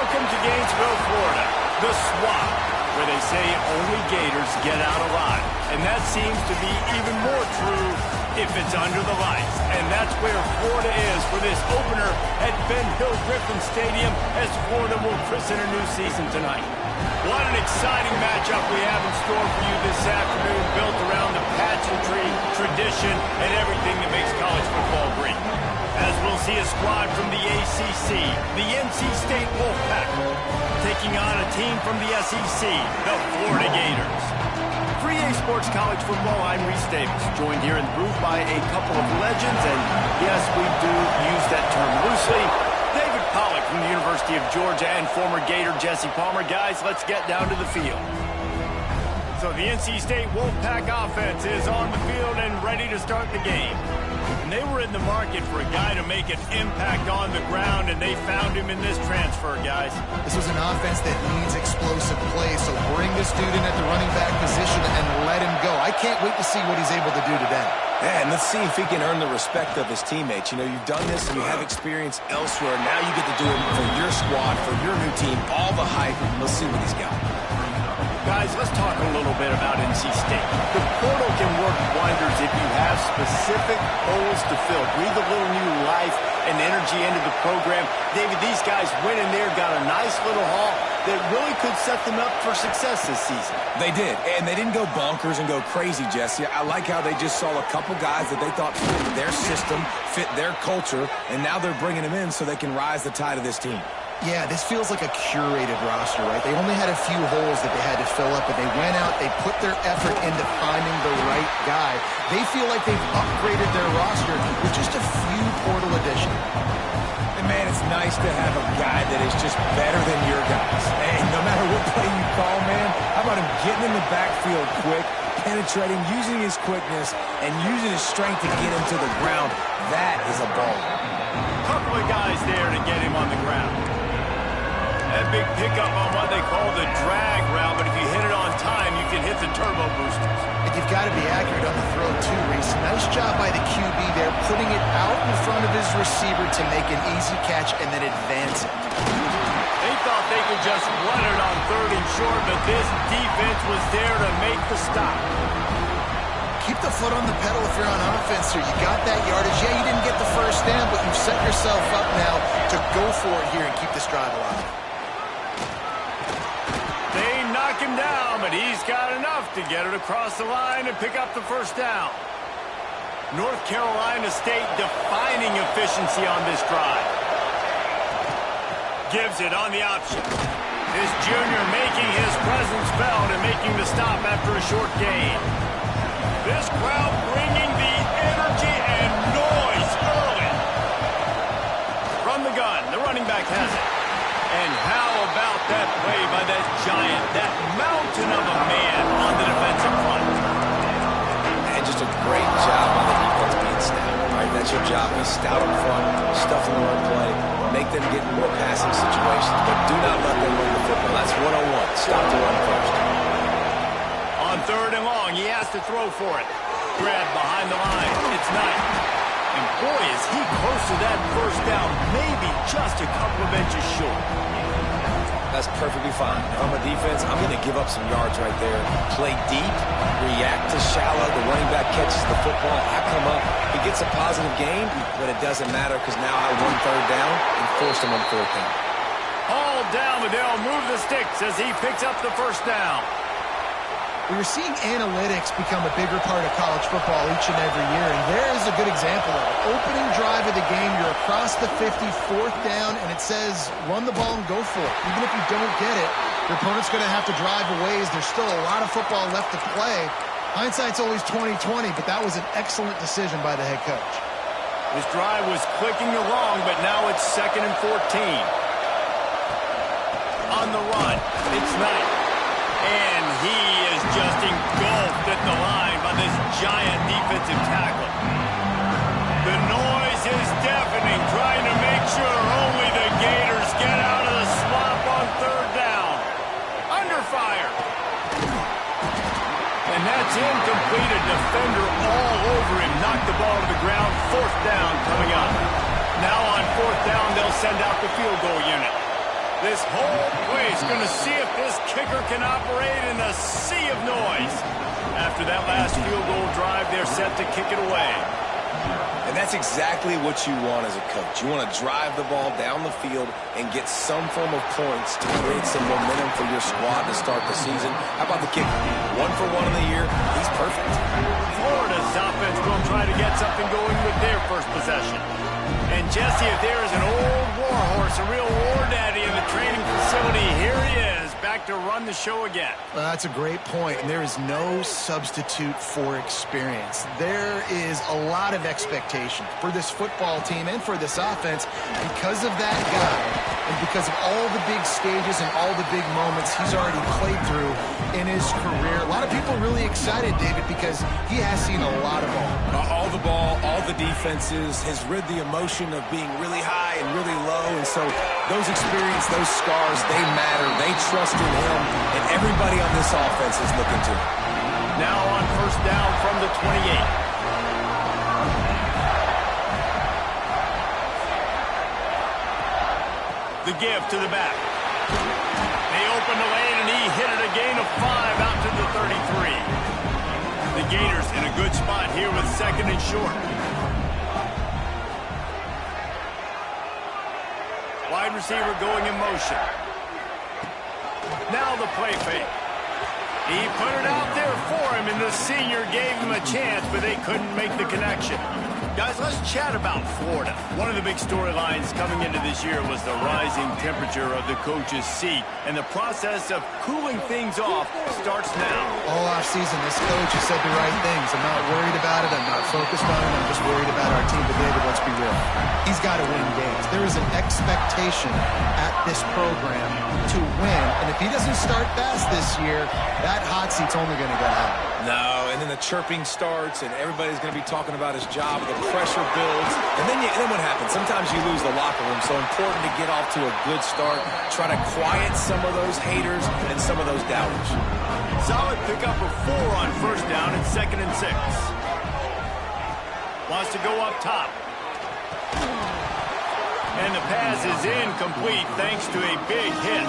Welcome to Gainesville, Florida, the swamp, where they say only Gators get out alive. And that seems to be even more true if it's under the lights. And that's where Florida is for this opener at Ben Hill Griffin Stadium as Florida will christen a new season tonight. What an exciting matchup we have in store for you this afternoon, built around the pageantry, tradition, and everything that makes college football great. As we'll see a squad from the ACC, the NC State Wolfpack, taking on a team from the SEC, the Florida Gators. For EA Sports College Football, I'm Reese Davis, joined here in the booth by a couple of legends, and yes, we do use that term loosely. David Pollack from the University of Georgia and former Gator Jesse Palmer. Guys, let's get down to the field. So the NC State Wolfpack offense is on the field and ready to start the game. And they were in the market for a guy to make an impact on the ground, and they found him in this transfer, guys. This was an offense that needs explosive play, so bring this dude in at the running back position and let him go. I can't wait to see what he's able to do today. Yeah, and let's see if he can earn the respect of his teammates. You know, you've done this and you have experience elsewhere. Now you get to do it for your squad, for your new team, all the hype. Let's see what he's got. Guys, let's talk a little bit about NC State. The portal can work wonders if you have specific holes to fill. Breathe a little new life and energy into the program. David, these guys went in there, got a nice little haul that really could set them up for success this season. They did, and they didn't go bonkers and go crazy, Jesse. I like how they just saw a couple guys that they thought fit their system, fit their culture, and now they're bringing them in so they can rise the tide of this team. Yeah, this feels like a curated roster, right? They only had a few holes that they had to fill up, but they went out, they put their effort into finding the right guy. They feel like they've upgraded their roster with just a few portal additions. And man, it's nice to have a guy that is just better than your guys. And no matter what play you call, man, how about him getting in the backfield quick, penetrating, using his quickness, and using his strength to get him to the ground? That is a ball. Couple of guys there to get him on the ground. That big pickup on what they call the drag route, but if you hit it on time, you can hit the turbo boosters. And you've got to be accurate on the throw too, Reese. Nice job by the QB there, putting it out in front of his receiver to make an easy catch and then advance it. They thought they could just run it on 3rd and short, but this defense was there to make the stop. Keep the foot on the pedal if you're on offense here. You got that yardage. Yeah, you didn't get the first down, but you've set yourself up now to go for it here and keep this drive alive. They knock him down, but he's got enough to get it across the line and pick up the first down. North Carolina State defining efficiency on this drive. Gives it on the option. This junior making his presence felt and making the stop after a short gain. This crowd bringing the energy and noise early. From the gun, the running back has it. And how about that play by that giant, that mountain of a man on the defensive front? And just a great job by the defense being stout. Right, that's your job. Be stout up front, stuff in the run play, make them get in more passing situations, but do not let them run the football. That's 101. Stop the run first. On 3rd and long, he has to throw for it. Grab behind the line. It's Knight. And boy, is he close to that first down, maybe just a couple of inches short. That's perfectly fine. If I'm a defense, I'm going to give up some yards right there. Play deep, react to shallow. The running back catches the football. I come up. He gets a positive gain, but it doesn't matter because now I won 3rd down and forced him on 4th down. All down, but they'll move the sticks as he picks up the first down. We're seeing analytics become a bigger part of college football each and every year, and there is a good example of it. Opening drive of the game, you're across the 50, 4th down, and it says run the ball and go for it. Even if you don't get it, your opponent's going to have to drive a ways. There's still a lot of football left to play. Hindsight's always 20/20, but that was an excellent decision by the head coach. This drive was clicking along, but now it's 2nd and 14. On the run, it's Knight. And he is just engulfed at the line by this giant defensive tackle. The noise is deafening, trying to make sure only the Gators get out of the swamp on 3rd down. Under fire. And that's incomplete. A defender all over him. Knocked the ball to the ground. 4th down coming up. Now on 4th down, they'll send out the field goal unit. This whole place going to see if this kicker can operate in a sea of noise. After that last field goal drive, they're set to kick it away. And that's exactly what you want as a coach. You want to drive the ball down the field and get some form of points to create some momentum for your squad to start the season. How about the kicker? 1 for 1 in the year. He's perfect. Florida's offense will try to get something going with their first possession. And Jesse, if there is an old war horse, a real war daddy in the training facility, here he is, back to run the show again. Well, that's a great point, and there is no substitute for experience. There is a lot of expectation for this football team and for this offense because of that guy and because of all the big stages and all the big moments he's already played through in his career. A lot of people really excited, David, because he has seen a lot of All the ball, all the defenses, has rid the emotion of being really high and really low. And so those experience, those scars, they matter. They trust in him, and everybody on this offense is looking to him. Now on first down from the 28. The give to the back. They open the lane, and he hit it a gain of 5 out to the 33. The Gators in a good spot here with second and short. Wide receiver going in motion. Now the play fake. He put it out there for him, and the senior gave him a chance, but they couldn't make the connection. Guys, let's chat about Florida. One of the big storylines coming into this year was the rising temperature of the coach's seat, and the process of cooling things off starts now. all offseason. This coach has said the right things. I'm not worried about it. I'm not focused on it. I'm just worried about our team. But David, let's be real. He's got to win games. There is an expectation at this program to win, and if he doesn't start fast this year, that hot seat's only going to go high. No, and then the chirping starts, and everybody's going to be talking about his job. The pressure builds, and then what happens? Sometimes you lose the locker room, so important to get off to a good start. Try to quiet some of those haters and some of those doubters. Solid pickup of 4 on first down and 2nd and 6. Wants to go up top. And the pass is incomplete thanks to a big hit.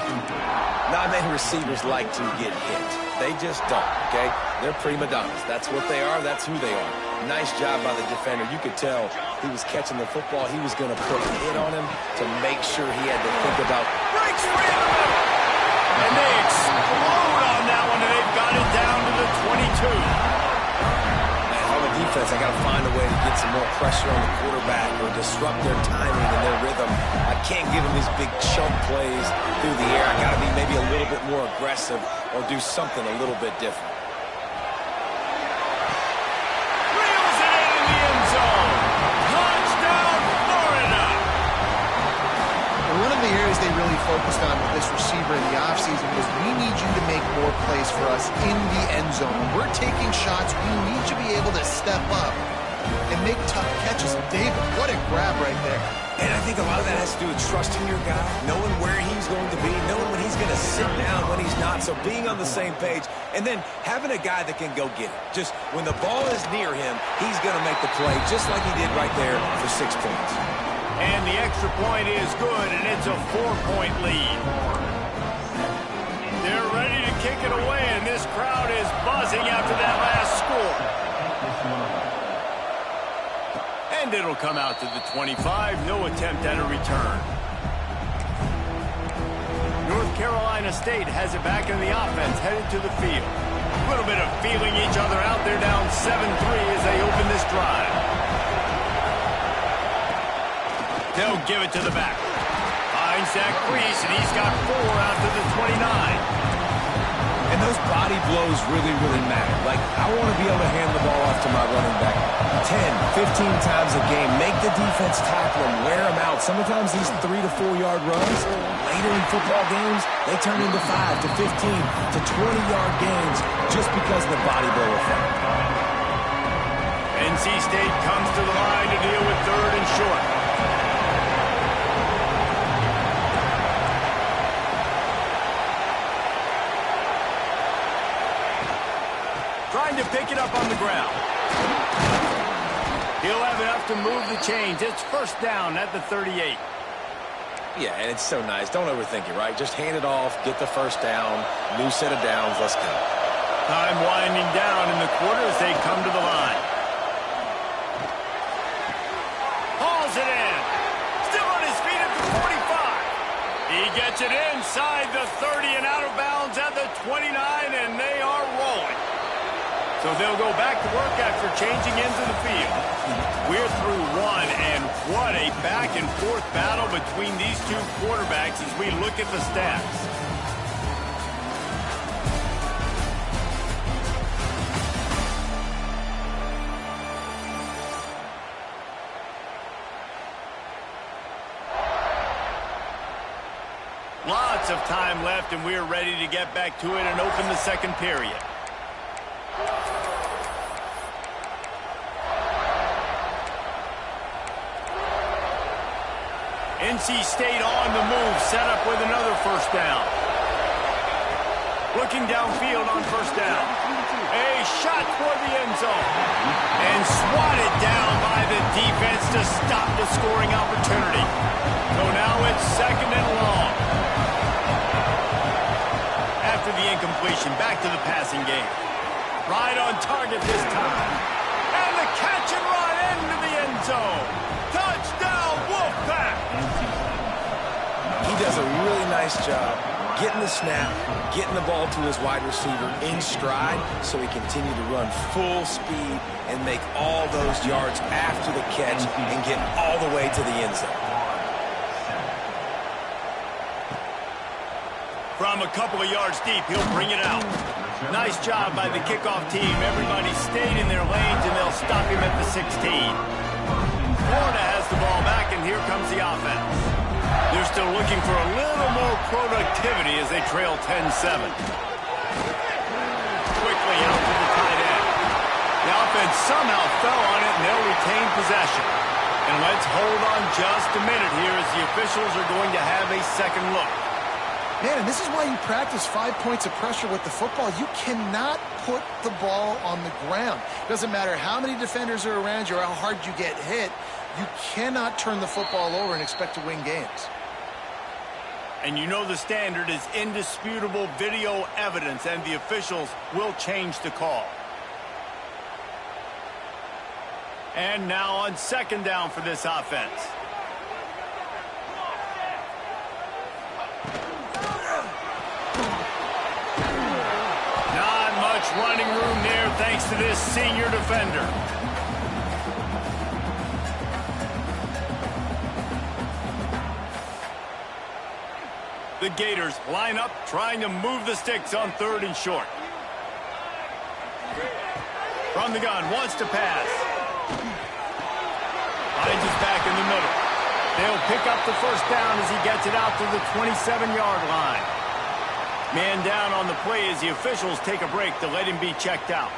Not many receivers like to get hit. They just don't, okay? They're prima donnas. That's what they are. That's who they are. Nice job by the defender. You could tell he was catching the football. He was going to put a hit on him to make sure he had to think about. Breaks free in the middle. And they explode on that one, and they've got it down to the 22. On the defense, I got to find a way to get some more pressure on the quarterback or disrupt their timing and their rhythm. I can't give them these big chunk plays through the air. I got to be maybe a little bit more aggressive or do something a little bit different. Reels it in the end zone. Touchdown, Florida. One of the areas they really focused on with this receiver in the offseason was we need you to make more plays for us in the end zone. When we're taking shots, we need you to be able to step up and make tough catches. David, what a grab right there. And I think a lot of that has to do with trusting your guy, knowing where he's going to be, knowing when he's going to sit down, when he's not. So being on the same page, and then having a guy that can go get it. Just when the ball is near him, he's going to make the play just like he did right there for 6 points. And the extra point is good, and it's a 4-point lead. They're ready to kick it away, and this crowd is buzzing after that last score. And it'll come out to the 25. No attempt at a return. North Carolina State has it back in the offense, headed to the field. A little bit of feeling each other out. They're down 7-3 as they open this drive. They'll give it to the back. Finds Zach Priest, and he's got 4 out to the 29. And those body blows really, really matter. Like, I want to be able to hand the ball off to my running back 10, 15 times a game. Make the defense tackle him, wear him out. Sometimes these 3 to 4 yard runs, later in football games, they turn into 5 to 15 to 20-yard games just because of the body blow effect. NC State comes to the line to deal with 3rd and short. Trying to pick it up on the ground. He'll have enough to move the chains. It's first down at the 38. Yeah, and it's so nice. Don't overthink it, right? Just hand it off, get the first down, new set of downs, let's go. Time winding down in the quarter as they come to the line. Hauls it in. Still on his feet at the 45. He gets it inside the 30 and out of bounds at the 29, and they are rolling. So they'll go back to work after changing into the field. We're through one, and what a back-and-forth battle between these two quarterbacks as we look at the stats. Lots of time left, and we're ready to get back to it and open the second period. NC State on the move, set up with another first down. Looking downfield on first down. A shot toward the end zone. And swatted down by the defense to stop the scoring opportunity. So now it's second and long. After the incompletion, back to the passing game. Right on target this time. And the catch and run into the end zone. Touchdown, Wolfpack! He does a really nice job getting the snap, getting the ball to his wide receiver in stride so he continue to run full speed and make all those yards after the catch and get all the way to the end zone. From a couple of yards deep, he'll bring it out. Nice job by the kickoff team. Everybody stayed in their lanes, and they'll stop him at the 16. Florida has the ball back, and here comes the offense. They're still looking for a little more productivity as they trail 10-7. Quickly out to the tight end. The offense somehow fell on it, and they'll retain possession. And let's hold on just a minute here as the officials are going to have a second look. Man, and this is why you practice 5 points of pressure with the football. You cannot put the ball on the ground. It doesn't matter how many defenders are around you or how hard you get hit. You cannot turn the football over and expect to win games. And you know the standard is indisputable video evidence, and the officials will change the call. And now on second down for this offense. Not much running room there thanks to this senior defender. The Gators line up, trying to move the sticks on third and short. From the gun, wants to pass. Finds his back in the middle. They'll pick up the first down as he gets it out to the 27-yard line. Man down on the play as the officials take a break to let him be checked out.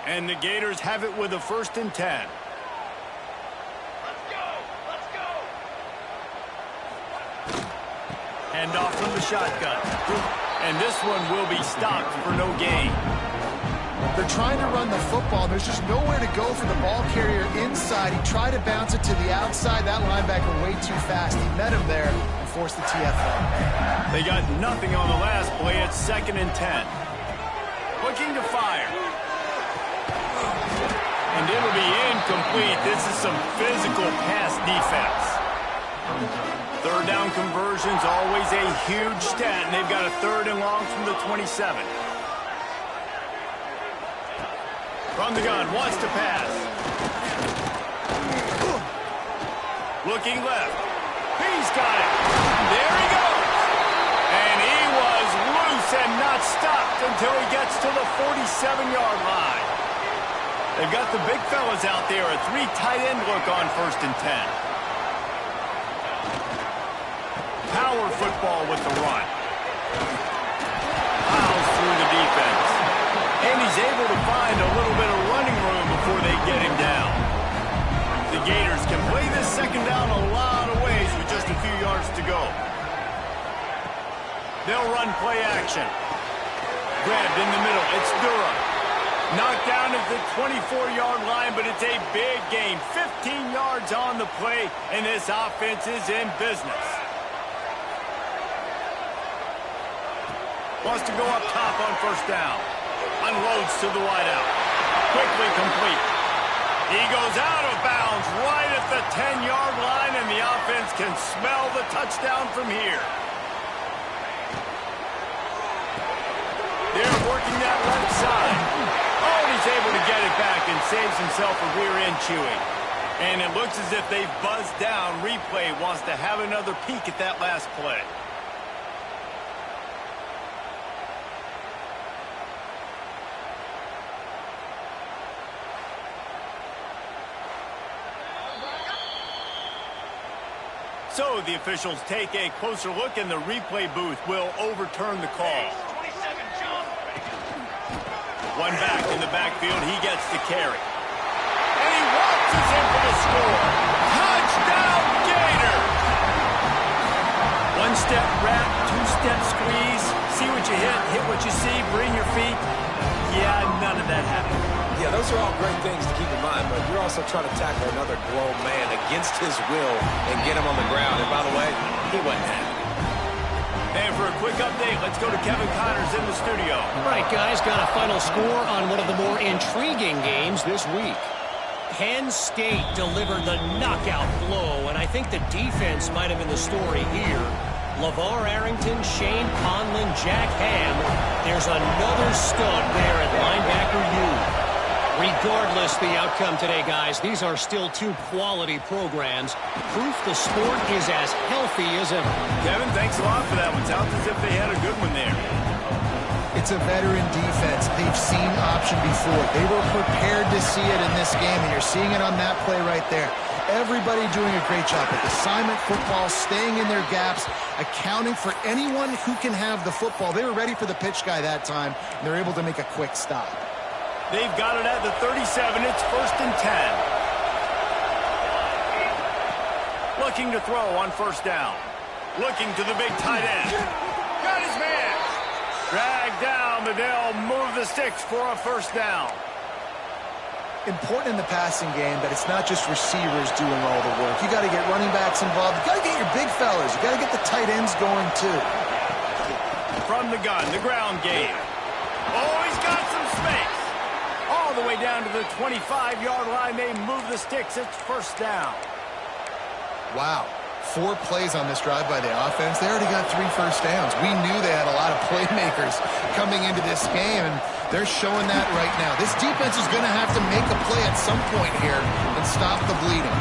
And the Gators have it with a 1st and 10. Let's go! Let's go! Hand off from the shotgun. And this one will be stopped for no gain. They're trying to run the football. There's just nowhere to go for the ball carrier inside. He tried to bounce it to the outside. That linebacker way too fast. He met him there and forced the TFL. They got nothing on the last play. It's 2nd and 10. Looking to fire. And it'll be incomplete. This is some physical pass defense. Third down conversions, always a huge stat, and they've got a 3rd and long from the 27. From the gun, wants to pass. Looking left. He's got it. There he goes. And he was loose and not stopped until he gets to the 47-yard line. They've got the big fellas out there. A 3 tight end look on 1st and 10. Power football with the run. Piles through the defense. And he's able to find a little bit of running room before they get him down. The Gators can play this second down a lot of ways with just a few yards to go. They'll run play action. Grabbed in the middle. It's Durham. Knocked down at the 24-yard line, but it's a big gain. 15 yards on the play, and this offense is in business. Wants to go up top on first down. Unloads to the wideout. Quickly complete. He goes out of bounds right at the 10-yard line, and the offense can smell the touchdown from here. They're working that left side. Oh, and he's able to get it back and saves himself a rear end chewing. And it looks as if they've buzzed down. Replay wants to have another peek at that last play. So the officials take a closer look, and the replay booth will overturn the call. One back in the backfield. He gets the carry. And he waltzes in for the score. Touchdown, Gator! One-step wrap, two-step squeeze. See what you hit what you see, bring your feet. Yeah, none of that happened. Yeah, those are all great things to keep in mind, but you're also trying to tackle another grown man against his will and get him on the ground. And by the way, he wasn't happy. And for a quick update, let's go to Kevin Connors in the studio. All right, guys, got a final score on one of the more intriguing games this week. Penn State delivered the knockout blow, and I think the defense might have been the story here. LeVar Arrington, Shane Conlon, Jack Ham. There's another stud there at linebacker U. Regardless the outcome today, guys, these are still two quality programs. Proof the sport is as healthy as ever. Kevin, thanks a lot for that one. Sounds as if they had a good one there. It's a veteran defense. They've seen option before. They were prepared to see it in this game, and you're seeing it on that play right there. Everybody doing a great job with assignment football, staying in their gaps, accounting for anyone who can have the football. They were ready for the pitch guy that time, and they're able to make a quick stop. They've got it at the 37. It's 1st and 10. Looking to throw on first down. Looking to the big tight end. Got his man. Dragged down, but they'll move the sticks for a first down. Important in the passing game that it's not just receivers doing all the work. You got to get running backs involved. You got to get your big fellas. You got to get the tight ends going too. From the gun, the ground game. Oh, he's got some space. All the way down to the 25-yard line. They move the sticks. It's first down. Wow. 4 plays on this drive by the offense. They already got 3 first downs. We knew they had a lot of playmakers coming into this game, and they're showing that right now. This defense is going to have to make a play at some point here and stop the bleeding.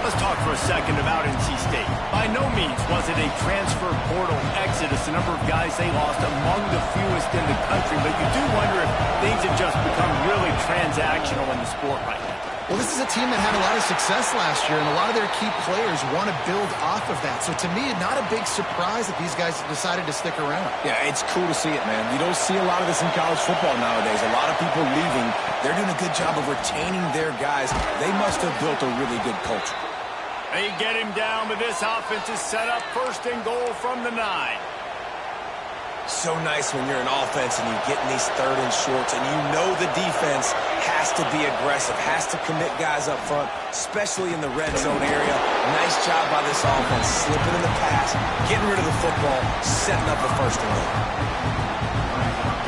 Let's talk for a second about NC State. By no means was it a transfer portal exodus. The number of guys they lost among the fewest in the country, but you do wonder if things have just become really transactional in the sport right now. Well, this is a team that had a lot of success last year, and a lot of their key players want to build off of that. So to me, not a big surprise that these guys have decided to stick around. Yeah, it's cool to see it, man. You don't see a lot of this in college football nowadays. A lot of people leaving. They're doing a good job of retaining their guys. They must have built a really good culture. They get him down, but this offense is set up 1st and goal from the 9. So nice when you're an offense and you get in these 3rd and shorts, and you know the defense has to be aggressive, has to commit guys up front, especially in the red zone area. Nice job by this offense, slipping in the pass, getting rid of the football, setting up a 1st and goal.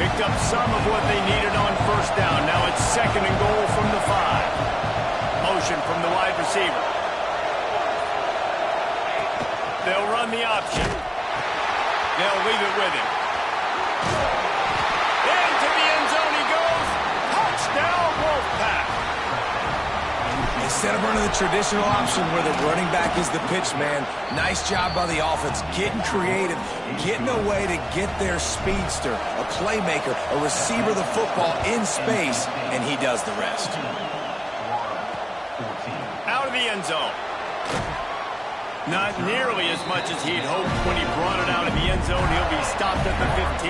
Picked up some of what they needed on first down. Now it's 2nd and goal from the 5. Motion from the wide receiver. They'll run the option. They'll leave it with him. Into the end zone he goes. Touchdown, Wolfpack. Instead of running the traditional option where the running back is the pitch man, nice job by the offense, getting creative, getting a way to get their speedster, a playmaker, a receiver the football in space, and he does the rest. Out of the end zone. Not nearly as much as he'd hoped when he brought it out of the end zone. He'll be stopped at the 15.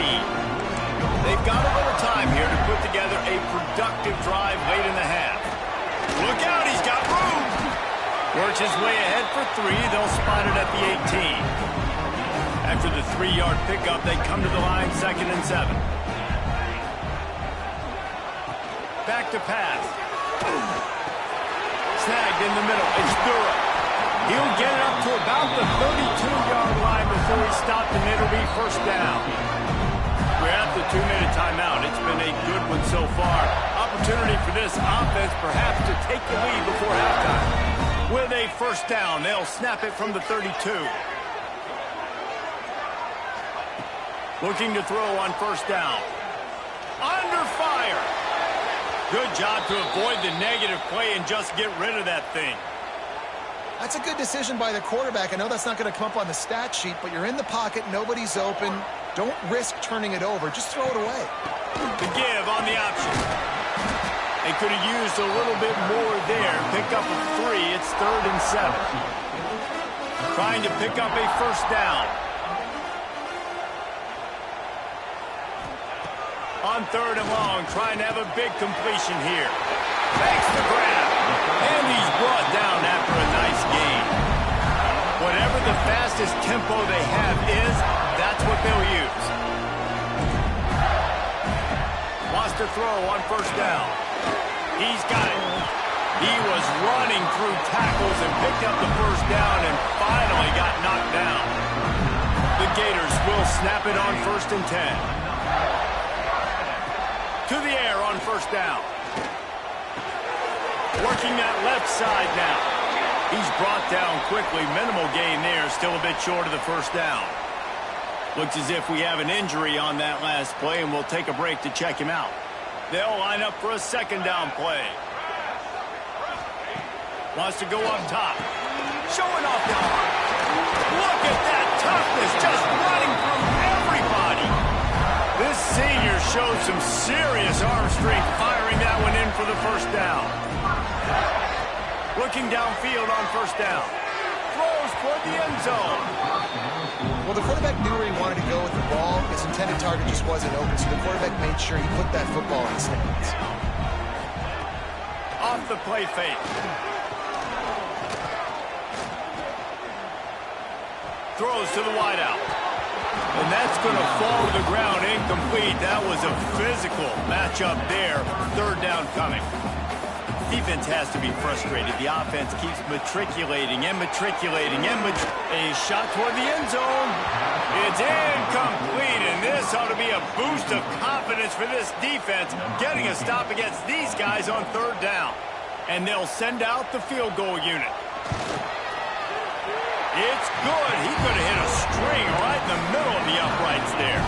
They've got a little time here to put together a productive drive late in the half. Look out, he's got room. Works his way ahead for 3. They'll spot it at the 18. After the 3-yard pickup, they come to the line 2nd and 7. back to pass. Snagged in the middle. It's Durham. He'll get it up to about the 32-yard line before he stopped, and it'll be first down. We're at the 2-minute timeout. It's been a good one so far. Opportunity for this offense perhaps to take the lead before halftime. With a first down, they'll snap it from the 32. Looking to throw on first down. Under fire. Good job to avoid the negative play and just get rid of that thing. That's a good decision by the quarterback. I know that's not going to come up on the stat sheet, but you're in the pocket, nobody's open. Don't risk turning it over. Just throw it away. The give on the option. They could have used a little bit more there. Pick up a 3. It's 3rd and 7. Trying to pick up a first down. On 3rd and long, trying to have a big completion here. Makes the grab. And he's brought down after a nice gain. Whatever the fastest tempo they have is, that's what they'll use. Wants to throw on first down. He's got it. He was running through tackles and picked up the first down and finally got knocked down. The Gators will snap it on 1st and 10. To the air on first down. Working that left side now. He's brought down quickly. Minimal gain there. Still a bit short of the first down. Looks as if we have an injury on that last play, and we'll take a break to check him out. They'll line up for a second down play. Wants to go up top. Showing off the arm. Look at that toughness. Just running through everybody. This senior showed some serious arm strength, firing that one in for the first down. Looking downfield on first down. Throws toward the end zone. Well, the quarterback knew where he wanted to go with the ball. His intended target just wasn't open, so the quarterback made sure he put that football in his hands. Off the play fake. Throws to the wideout. And that's going to fall to the ground incomplete. That was a physical matchup there. 3rd down coming. Defense has to be frustrated. The offense keeps matriculating and matriculating and a shot toward the end zone. It's incomplete, and this ought to be a boost of confidence for this defense, getting a stop against these guys on 3rd down. And they'll send out the field goal unit. It's good. He could have hit a string right in the middle of the uprights there.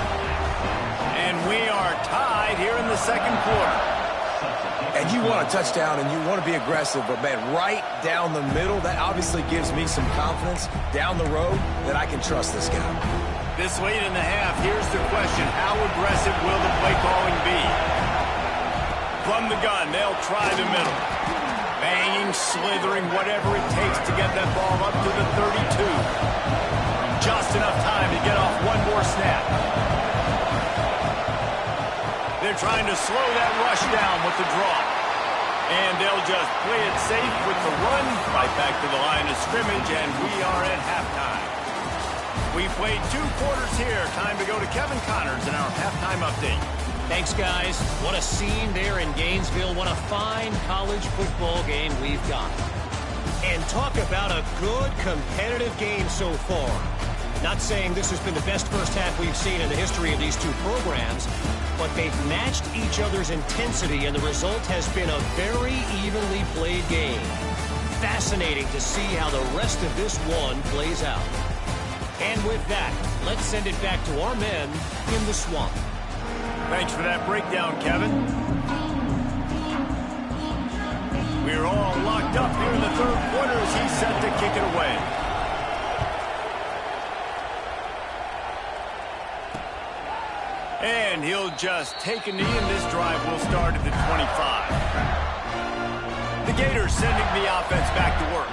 And we are tied here in the 2nd quarter. And you want a touchdown and you want to be aggressive, but, man, right down the middle, that obviously gives me some confidence down the road that I can trust this guy. This late in the half, here's the question. How aggressive will the play calling be? From the gun, they'll try the middle. Banging, slithering, whatever it takes to get that ball up to the 32. Just enough time to get off one more snap. They're trying to slow that rush down with the draw. And they'll just play it safe with the run. Right back to the line of scrimmage, and we are at halftime. We played 2 quarters here. Time to go to Kevin Connors in our halftime update. Thanks, guys. What a scene there in Gainesville. What a fine college football game we've got. And talk about a good competitive game so far. Not saying this has been the best first half we've seen in the history of these two programs, but they've matched each other's intensity, and the result has been a very evenly played game. Fascinating to see how the rest of this one plays out. And with that, let's send it back to our men in the swamp. Thanks for that breakdown, Kevin. We're all locked up here in the 3rd quarter as he's set to kick it away. And he'll just take a knee, and this drive will start at the 25. The Gators sending the offense back to work.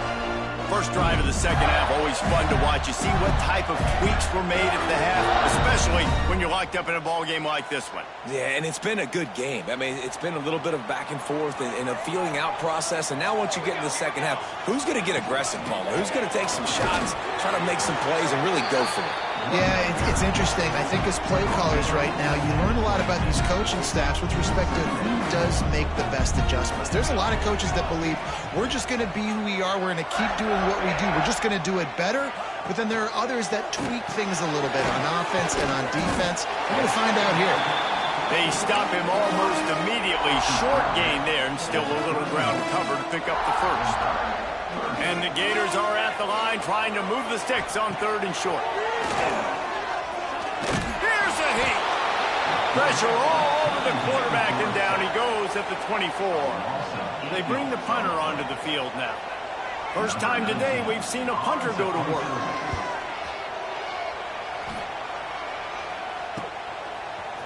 First drive of the 2nd half, always fun to watch. You see what type of tweaks were made at the half, especially when you're locked up in a ball game like this one. Yeah, and it's been a good game. I mean, it's been a little bit of back and forth and a feeling out process. And now once you get into the 2nd half, who's going to get aggressive, Palmer? Who's going to take some shots, try to make some plays, and really go for it? Yeah, it's interesting. I think as play callers right now, you learn a lot about these coaching staffs with respect to who does make the best adjustments. There's a lot of coaches that believe we're just going to be who we are. We're going to keep doing what we do. We're just going to do it better. But then there are others that tweak things a little bit on offense and on defense. We're going to find out here. They stop him almost immediately. Short gain there, and still a little ground cover to pick up the first. And the Gators are at the line trying to move the sticks on 3rd and short. Here's a heat. Pressure all over the quarterback, and down he goes at the 24. They bring the punter onto the field now. First time today we've seen a punter go to work.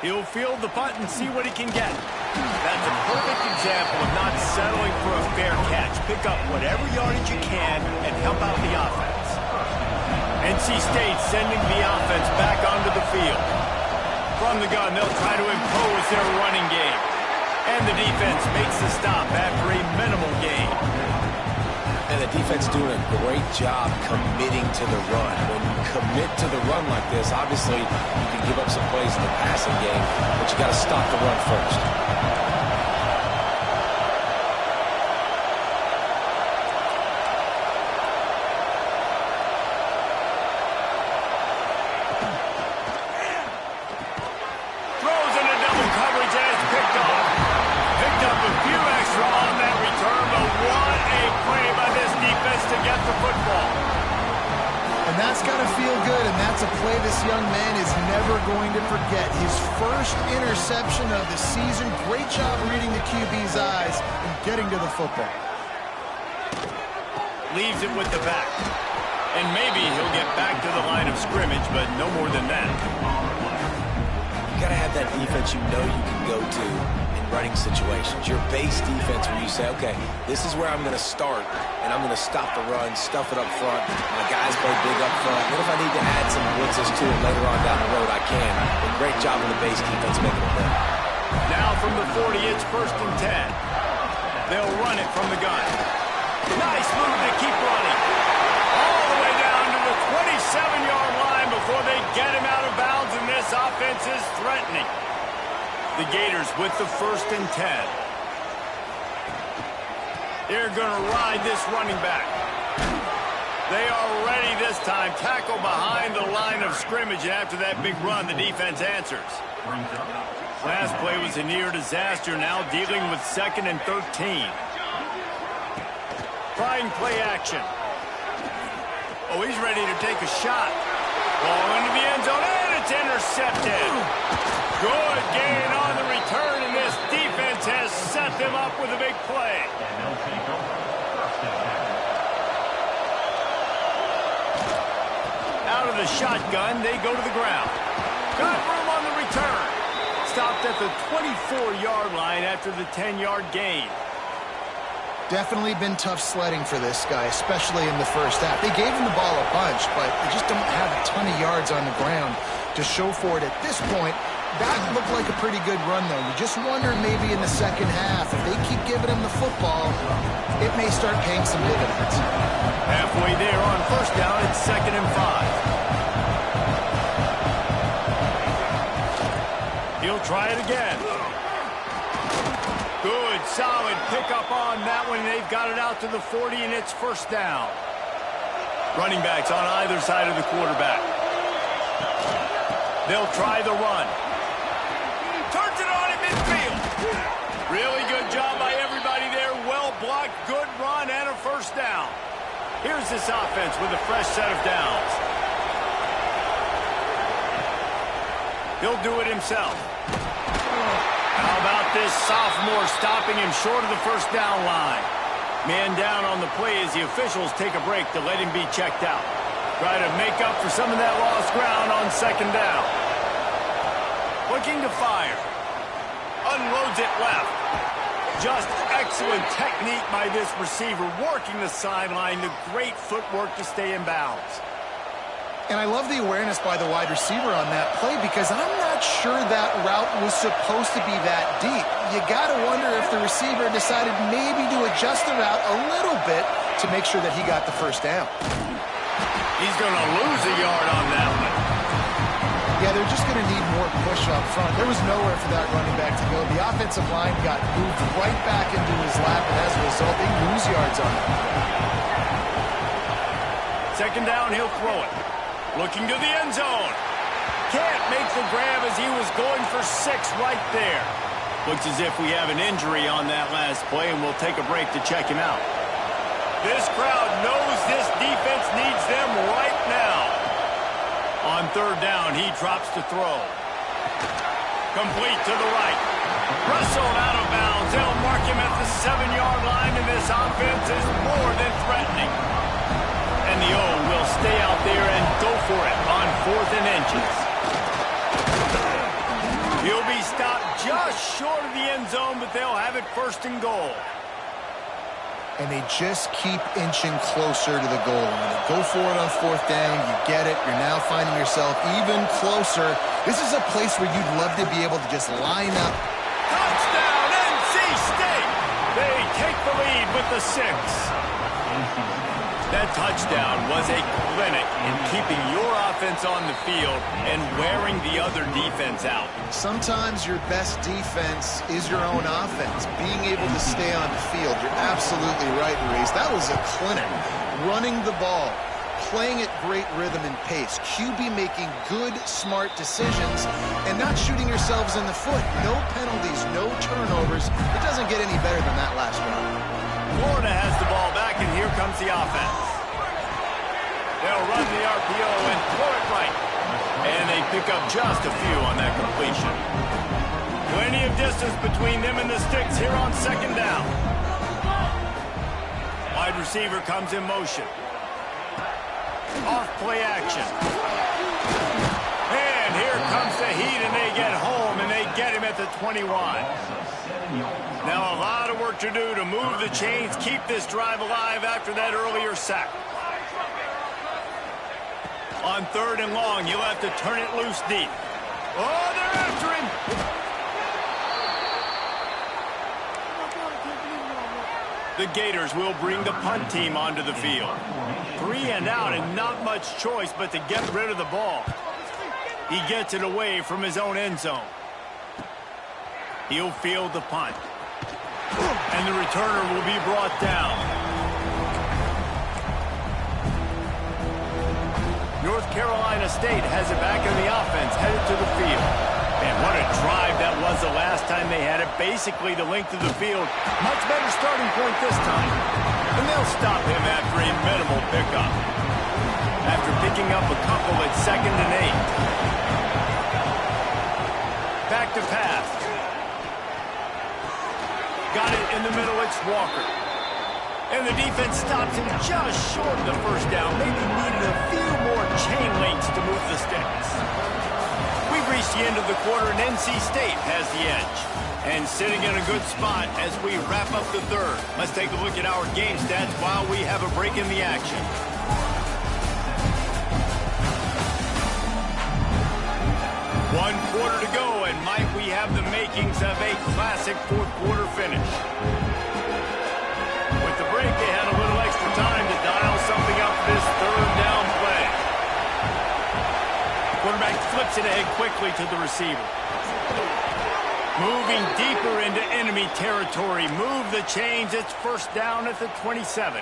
He'll field the punt and see what he can get. That's a perfect example of not settling for a fair catch. Pick up whatever yardage you can and help out the offense. NC State sending the offense back onto the field. From the gun, they'll try to impose their running game. And the defense makes the stop after a minimal gain. And the defense doing a great job committing to the run. When you commit to the run like this, obviously you can give up some plays in the passing game, but you got to stop the run first. Throws into double coverage and it's picked off. Picked up a few extra on that return, but what a play by this defense to get the football. And that's got to feel good, and that's a play this young man is never going to forget. His first interception of the season. Great job reading the QB's eyes and getting to the football. Leaves it with the back. And maybe he'll get back to the line of scrimmage, but no more than that. You got to have that defense you know you can go to in running situations. Your base defense where you say, okay, this is where I'm going to start, and I'm going to stop the run, stuff it up front. My guys play big up front. What if I need to add some blitzes to it later on down the road? I can. But great job on the base defense making it work. Now from the 40, it's 1st and 10. They'll run it from the gun. Nice move to keep running. All the way down to the 27-yard line before they get him out of bounds, and this offense is threatening. The Gators with the 1st and 10. They're going to ride this running back. They are ready this time. Tackle behind the line of scrimmage, and after that big run, the defense answers. Last play was a near disaster, now dealing with 2nd and 13. Trying play action. Oh, he's ready to take a shot. Ball into the end zone, and it's intercepted. Good gain on the return, and this defense has set them up with a big play. Out of the shotgun, they go to the ground. Got room on the return. Stopped at the 24-yard line after the 10-yard gain. Definitely been tough sledding for this guy, especially in the first half. They gave him the ball a bunch, but they just don't have a ton of yards on the ground to show for it at this point. That looked like a pretty good run, though. You just wonder maybe in the second half, if they keep giving him the football, it may start paying some dividends. Halfway there on 1st down, it's 2nd and 5. He'll try it again. Good, solid pickup on that one. They've got it out to the 40, and it's 1st down. Running backs on either side of the quarterback. They'll try the run. Turns it on in midfield. Really good job by everybody there. Well blocked, good run, and a 1st down. Here's this offense with a fresh set of downs. He'll do it himself. How about this sophomore stopping him short of the 1st down line? Man down on the play as the officials take a break to let him be checked out. Try to make up for some of that lost ground on 2nd down. Looking to fire. Unloads it left. Just excellent technique by this receiver, working the sideline. The great footwork to stay in bounds. And I love the awareness by the wide receiver on that play because I'm not sure that route was supposed to be that deep. You got to wonder if the receiver decided maybe to adjust the route a little bit to make sure that he got the 1st down. He's going to lose a yard on that one. Yeah, they're just going to need more push up front. There was nowhere for that running back to go. The offensive line got moved right back into his lap, and as a result, they lose yards on it. Second down, he'll throw it. Looking to the end zone. Can't make the grab as he was going for 6 right there. Looks as if we have an injury on that last play, and we'll take a break to check him out. This crowd knows this defense needs them right now. On third down, he drops to throw. Complete to the right. Wrestled out of bounds. They'll mark him at the 7-yard line, and this offense is more than threatening. And the O will stay out there and go for it on 4th and inches. He'll be stopped just short of the end zone, but they'll have it 1st and goal. And they just keep inching closer to the goal line. Go for it on 4th down. You get it. You're now finding yourself even closer. This is a place where you'd love to be able to just line up. Touchdown, NC State! They take the lead with the 6. That touchdown was a clinic in keeping your offense on the field and wearing the other defense out. Sometimes your best defense is your own offense, being able to stay on the field. You're absolutely right, Reese. That was a clinic. Running the ball, playing at great rhythm and pace, QB making good, smart decisions, and not shooting yourselves in the foot. No penalties, no turnovers. It doesn't get any better than that last drive. Florida has the ball back, and here comes the offense. They'll run the RPO and throw it right. And they pick up just a few on that completion. Plenty of distance between them and the sticks here on 2nd down. Wide receiver comes in motion. Off play action. And here comes the heat, and they get home, and they get him at the 21. Now a lot of work to do to move the chains, keep this drive alive after that earlier sack. On 3rd and long, you'll have to turn it loose deep. Oh, they're after him! The Gators will bring the punt team onto the field. 3 and out, and not much choice but to get rid of the ball. He gets it away from his own end zone. He'll field the punt. And the returner will be brought down. North Carolina State has it back in the offense, headed to the field. And what a drive that was the last time they had it. Basically the length of the field. Much better starting point this time. And they'll stop him after a minimal pickup. After picking up a couple at 2nd and 8. Back to pass. Got it in the middle, it's Walker. And the defense stops him just short of the 1st down. Maybe needed a few more chain links to move the sticks. We've reached the end of the quarter, and NC State has the edge. And sitting in a good spot as we wrap up the 3rd. Let's take a look at our game stats while we have a break in the action. 1 quarter to go, and might we have the makings of a classic 4th quarter finish. With the break, they had a little extra time to dial something up this 3rd down play. Quarterback flips it ahead quickly to the receiver. Moving deeper into enemy territory. Move the chains. It's 1st down at the 27.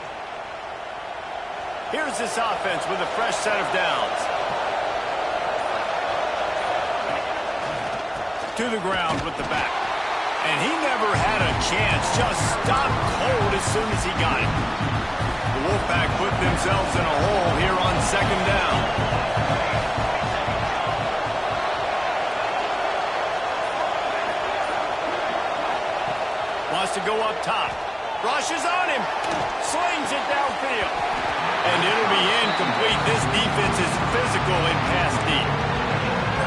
Here's this offense with a fresh set of downs. To the ground with the back. And he never had a chance. Just stopped cold as soon as he got it. The Wolfpack put themselves in a hole here on 2nd down. Wants to go up top. Rushes on him. Slings it downfield. And it'll be incomplete. This defense is physical and pass deep.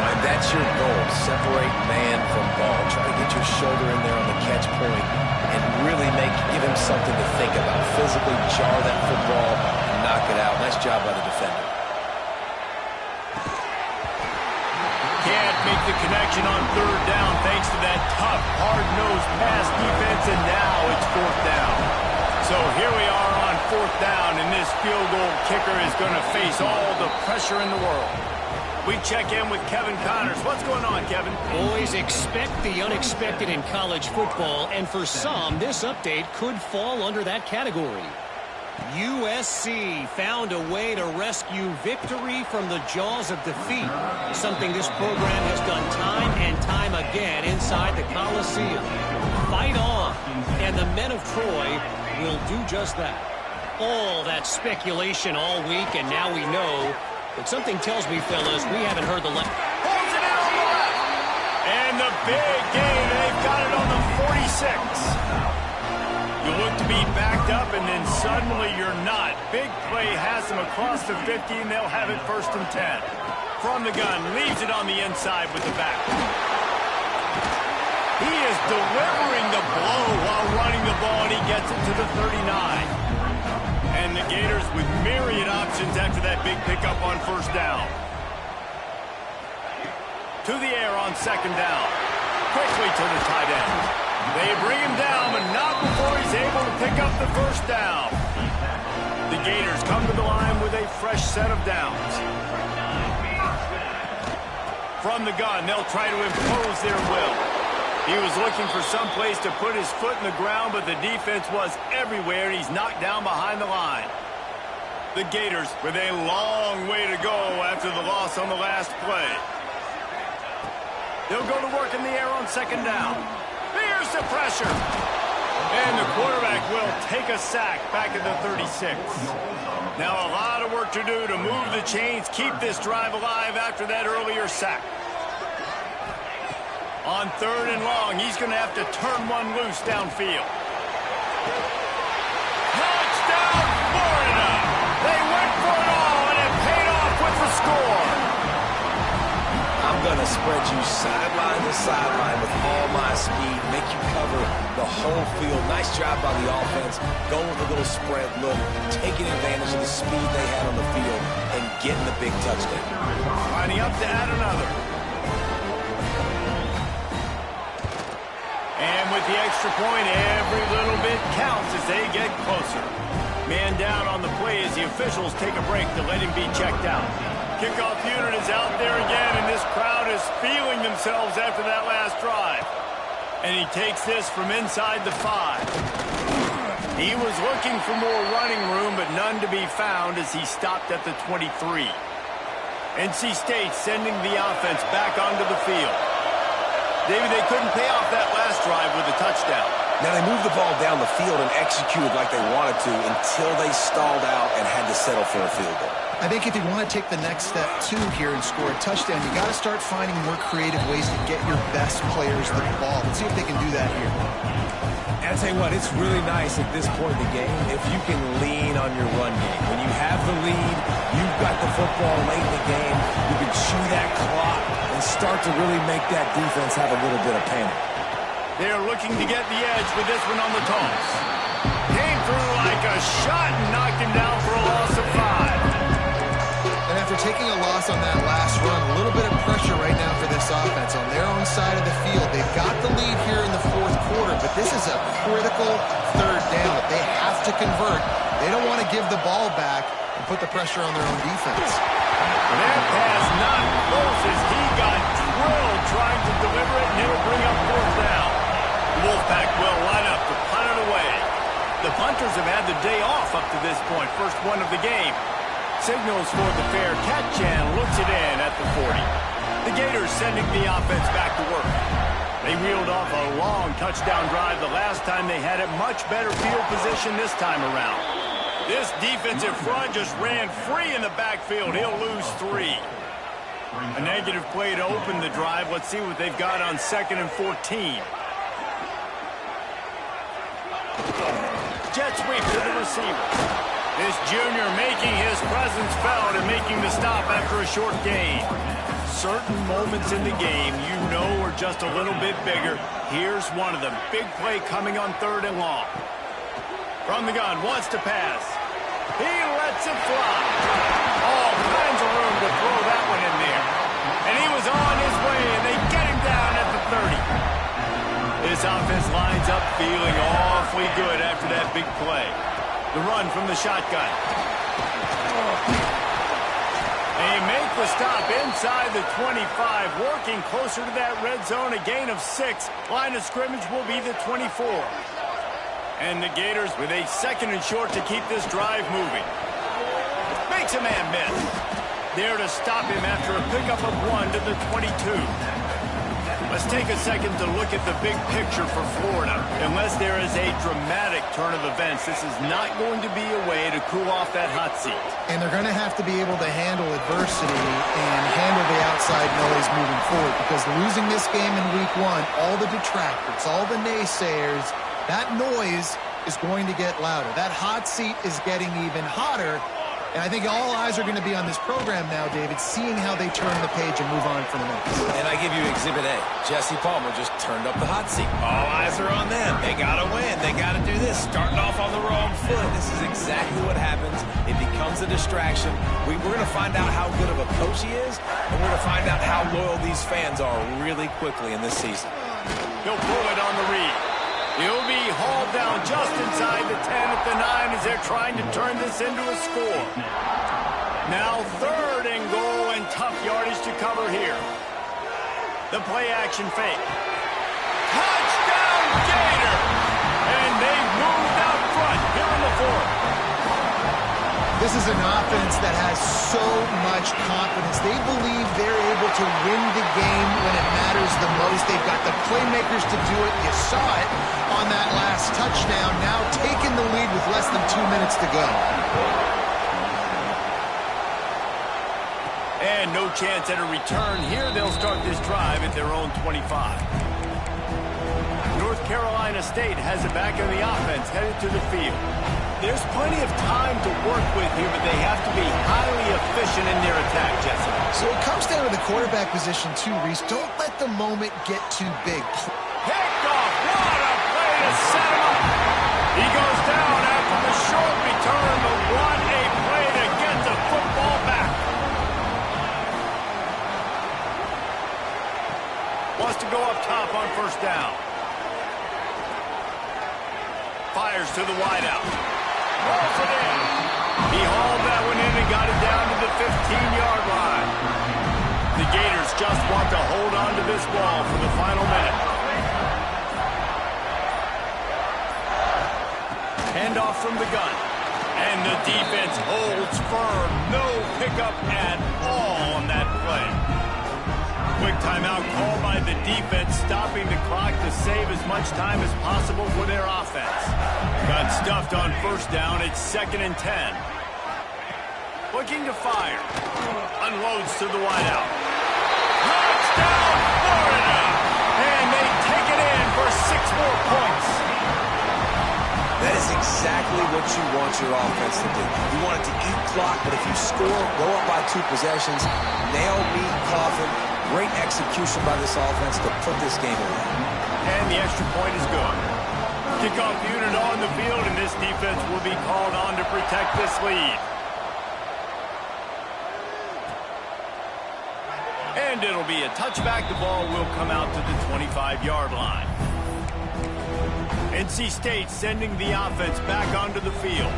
And that's your goal. Separate man from ball. Try to get your shoulder in there on the catch point and really give him something to think about. Physically jar that football and knock it out. Nice job by the defender. Can't make the connection on 3rd down thanks to that tough, hard-nosed pass defense, and now it's 4th down. So here we are on 4th down, and this field goal kicker is going to face all the pressure in the world. We check in with Kevin Connors. What's going on, Kevin? Always expect the unexpected in college football, and for some, this update could fall under that category. USC found a way to rescue victory from the jaws of defeat, something this program has done time and time again inside the Coliseum. Fight on, and the men of Troy will do just that. All that speculation all week, and now we know, but something tells me, fellas, we haven't heard the left. Holds it in on the left. And the big gain, they've got it on the 46. You look to be backed up, and then suddenly you're not. Big play has them across the 50, and they'll have it 1st and 10. From the gun, leaves it on the inside with the back. He is delivering the blow while running the ball, and he gets it to the 39. And the Gators with myriad options after that big pickup on 1st down. To the air on 2nd down. Quickly to the tight end. They bring him down, but not before he's able to pick up the 1st down. The Gators come to the line with a fresh set of downs. From the gun, they'll try to impose their will. He was looking for some place to put his foot in the ground, but the defense was everywhere, and he's knocked down behind the line. The Gators with a long way to go after the loss on the last play. They'll go to work in the air on 2nd down. Here's the pressure. And the quarterback will take a sack back at the 36. Now a lot of work to do to move the chains, keep this drive alive after that earlier sack. On 3rd and long, he's going to have to turn one loose downfield. Touchdown, Florida! They went for it all, and it paid off with the score. I'm going to spread you sideline to sideline with all my speed, make you cover the whole field. Nice job by the offense, going with a little spread look, taking advantage of the speed they had on the field, and getting the big touchdown. Lining up to add another. And with the extra point, every little bit counts as they get closer. Man down on the play as the officials take a break to let him be checked out. Kickoff unit is out there again, and this crowd is feeling themselves after that last drive. And he takes this from inside the 5. He was looking for more running room, but none to be found as he stopped at the 23. NC State sending the offense back onto the field. David, they couldn't pay off that last drive with a touchdown. Now they moved the ball down the field and executed like they wanted to until they stalled out and had to settle for a field goal. I think if you want to take the next step, too, here and score a touchdown, you got to start finding more creative ways to get your best players the ball. Let's see if they can do that here. And I'll tell you what, it's really nice at this point in the game if you can lean on your run game. When you have the lead, you've got the football late in the game, you can chew that clock and start to really make that defense have a little bit of panic. They're looking to get the edge with this one on the toss. Came through like a shot and knocked him down for a loss of 5. And after taking a loss on that last run, a little bit of pressure right now for this offense on their own side of the field. They've got the lead here in the 4th quarter, but this is a critical 3rd down that they have to convert. They don't want to give the ball back and put the pressure on their own defense. That pass not close as he got drilled trying to deliver it, and it'll bring up 4th down. The Wolfpack will line up to punt it away. The punters have had the day off up to this point, first one of the game. Signals for the fair catch and looks it in at the 40. The Gators sending the offense back to work. They reeled off a long touchdown drive the last time they had it. Much better field position this time around. This defensive front just ran free in the backfield. He'll lose 3. A negative play to open the drive. Let's see what they've got on 2nd and 14. Jet sweep to the receiver. This junior making his presence felt and making the stop after a short gain. Certain moments in the game you know are just a little bit bigger. Here's one of them. Big play coming on 3rd and long. From the gun, wants to pass. He lets it fly. All kinds of room to throw that one in there. And he was on his way, and they get him down at the 30. This offense lines up feeling awfully good after that big play. The run from the shotgun. They make the stop inside the 25, working closer to that red zone, a gain of 6. Line of scrimmage will be the 24. And the Gators with a 2nd and short to keep this drive moving. Makes a man miss. There to stop him after a pickup of 1 to the 22. Let's take a second to look at the big picture for Florida. Unless there is a dramatic turn of events, this is not going to be a way to cool off that hot seat. And they're going to have to be able to handle adversity and handle the outside noise moving forward, because losing this game in week 1, all the detractors, all the naysayers, that noise is going to get louder. That hot seat is getting even hotter. And I think all eyes are going to be on this program now, David, seeing how they turn the page and move on from this. And I give you Exhibit A. Jesse Palmer just turned up the hot seat. All eyes are on them. They got to win. They got to do this. Starting off on the wrong foot. This is exactly what happens. It becomes a distraction. We're going to find out how good of a coach he is, and we're going to find out how loyal these fans are really quickly in this season. He'll pull it on the read. He'll be hauled down just inside the 10 at the 9 as they're trying to turn this into a score. Now 3rd and goal, and tough yardage to cover here. The play action fake. Touchdown Gator! And they've moved out front here in the 4th. This is an offense that has so much confidence. They believe they're able to win the game when it matters the most. They've got the playmakers to do it. You saw it on that last touchdown. Now taking the lead with less than 2 minutes to go. And no chance at a return here. They'll start this drive at their own 25. North Carolina State has it back in the offense, headed to the field. There's plenty of time to work with here, but they have to be highly efficient in their attack, Jesse. So it comes down to the quarterback position too, Reese. Don't let the moment get too big. Picked off. What a play to set him up. He goes down after the short return, but what a play to get the football back. Wants to go up top on 1st down. Fires to the wideout. Rolls it in. He hauled that one in and got it down to the 15-yard line. The Gators just want to hold on to this ball for the final minute. Handoff from the gun. And the defense holds firm. No pickup at all on that play. Quick timeout called by the defense, stopping the clock to save as much time as possible for their offense. Got stuffed on 1st down. It's 2nd and 10. Looking to fire. Unloads to the wideout. Touchdown, Florida! And they take it in for 6 more points. That is exactly what you want your offense to do. You want it to eat clock, but if you score, go up by 2 possessions, nail, meet, coffin. Great execution by this offense to put this game away. And the extra point is good. Kickoff unit on the field, and this defense will be called on to protect this lead. And it'll be a touchback. The ball will come out to the 25-yard line. NC State sending the offense back onto the field.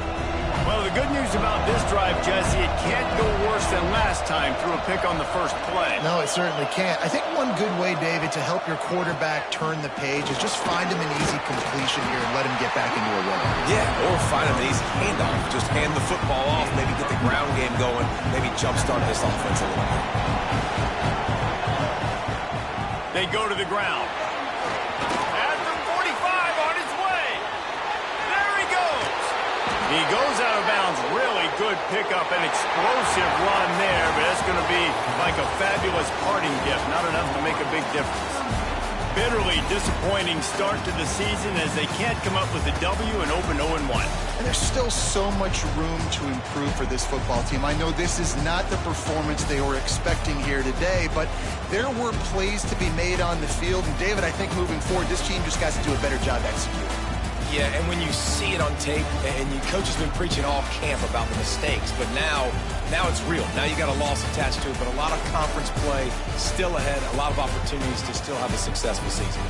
Well, the good news about this drive, Jesse, it can't go worse than last time through a pick on the 1st play. No, it certainly can't. I think one good way, David, to help your quarterback turn the page is just find him an easy completion here and let him get back into a rhythm. Yeah, or find him an easy handoff. Just hand the football off, maybe get the ground game going, maybe jumpstart this offense a little bit. They go to the ground. He goes out of bounds. Really good pickup and explosive run there, but it's going to be like a fabulous parting gift. Not enough to make a big difference. Bitterly disappointing start to the season as they can't come up with a W and open 0-1. And there's still so much room to improve for this football team. I know this is not the performance they were expecting here today, but there were plays to be made on the field. And David, I think moving forward, this team just got to do a better job executing. Yeah, and when you see it on tape, and your coach has been preaching all camp about the mistakes, but now it's real. Now you got a loss attached to it, but a lot of conference play still ahead, a lot of opportunities to still have a successful season.